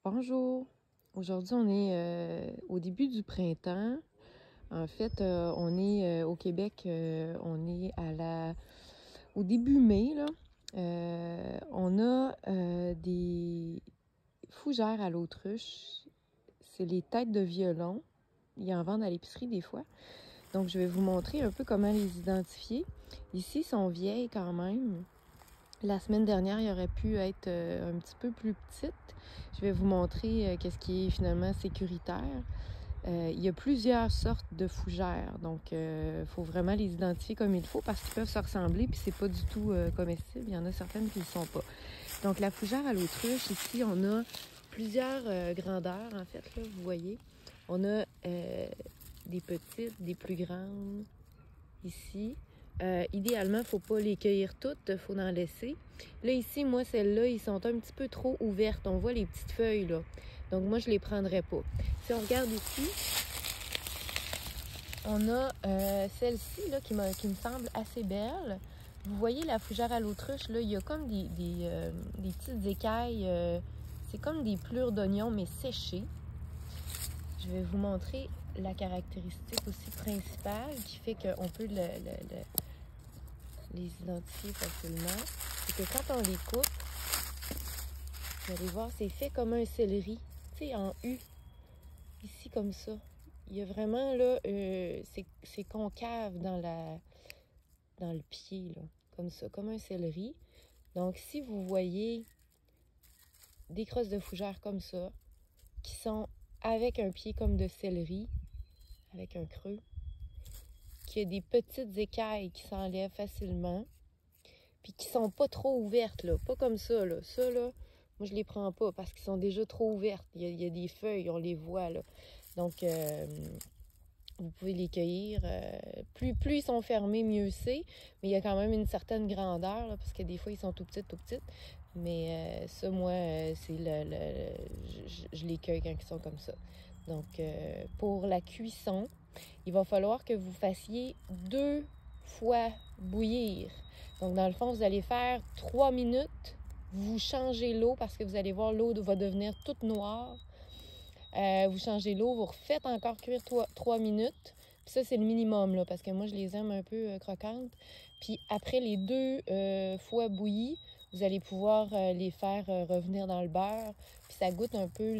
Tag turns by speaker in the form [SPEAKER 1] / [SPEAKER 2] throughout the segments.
[SPEAKER 1] Bonjour! Aujourd'hui, on est au début du printemps. En fait, on est au Québec, on est au début mai, là. On a des fougères à l'autruche. C'est les têtes de violon. Ils en vendent à l'épicerie des fois. Donc, je vais vous montrer un peu comment les identifier. Ici, ils sont vieilles quand même. La semaine dernière, il aurait pu être un petit peu plus petite. Je vais vous montrer qu'est-ce qui est finalement sécuritaire. Il y a plusieurs sortes de fougères, donc il faut vraiment les identifier comme il faut parce qu'ils peuvent se ressembler puis c'est pas du tout comestible. Il y en a certaines qui ne le sont pas. Donc la fougère à l'autruche, ici, on a plusieurs grandeurs en fait, là, vous voyez. On a des petites, des plus grandes, ici. Idéalement, il ne faut pas les cueillir toutes, il faut en laisser. Là, ici, moi, celles-là, ils sont un petit peu trop ouvertes. On voit les petites feuilles, là. Donc, moi, je ne les prendrais pas. Si on regarde ici, on a celle-ci, là, qui me semble assez belle. Vous voyez la fougère à l'autruche, là, il y a comme des petites écailles. C'est comme des plures d'oignons, mais séchées. Je vais vous montrer la caractéristique aussi principale qui fait qu'on peut les identifier facilement. C'est que quand on les coupe, vous allez voir, c'est fait comme un céleri, tu sais, en U, ici comme ça. Il y a vraiment, là, c'est concave dans le pied, là, comme ça, comme un céleri. Donc, si vous voyez des crosses de fougères comme ça, qui sont avec un pied comme de céleri, avec un creux, qui a des petites écailles qui s'enlèvent facilement, puis qui sont pas trop ouvertes, là, pas comme ça, là. Ça, là, moi, je les prends pas parce qu'ils sont déjà trop ouvertes. Il y a des feuilles, on les voit, là. Donc, vous pouvez les cueillir. Plus ils sont fermés, mieux c'est. Mais il y a quand même une certaine grandeur, là, parce que des fois, ils sont tout petites, tout petites. Mais ça, moi, c'est je les cueille quand ils sont comme ça. Donc, pour la cuisson, il va falloir que vous fassiez 2 fois bouillir. Donc, dans le fond, vous allez faire 3 minutes. Vous changez l'eau parce que vous allez voir, l'eau va devenir toute noire. Vous changez l'eau, vous refaites encore cuire 3 minutes. Puis ça, c'est le minimum, là, parce que moi, je les aime un peu croquantes. Puis après les 2 fois bouillies, vous allez pouvoir les faire revenir dans le beurre. Puis ça goûte un peu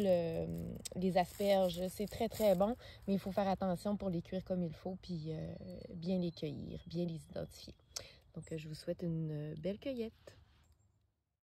[SPEAKER 1] les asperges. C'est très, très bon, mais il faut faire attention pour les cuire comme il faut, puis bien les cueillir, bien les identifier. Donc, je vous souhaite une belle cueillette.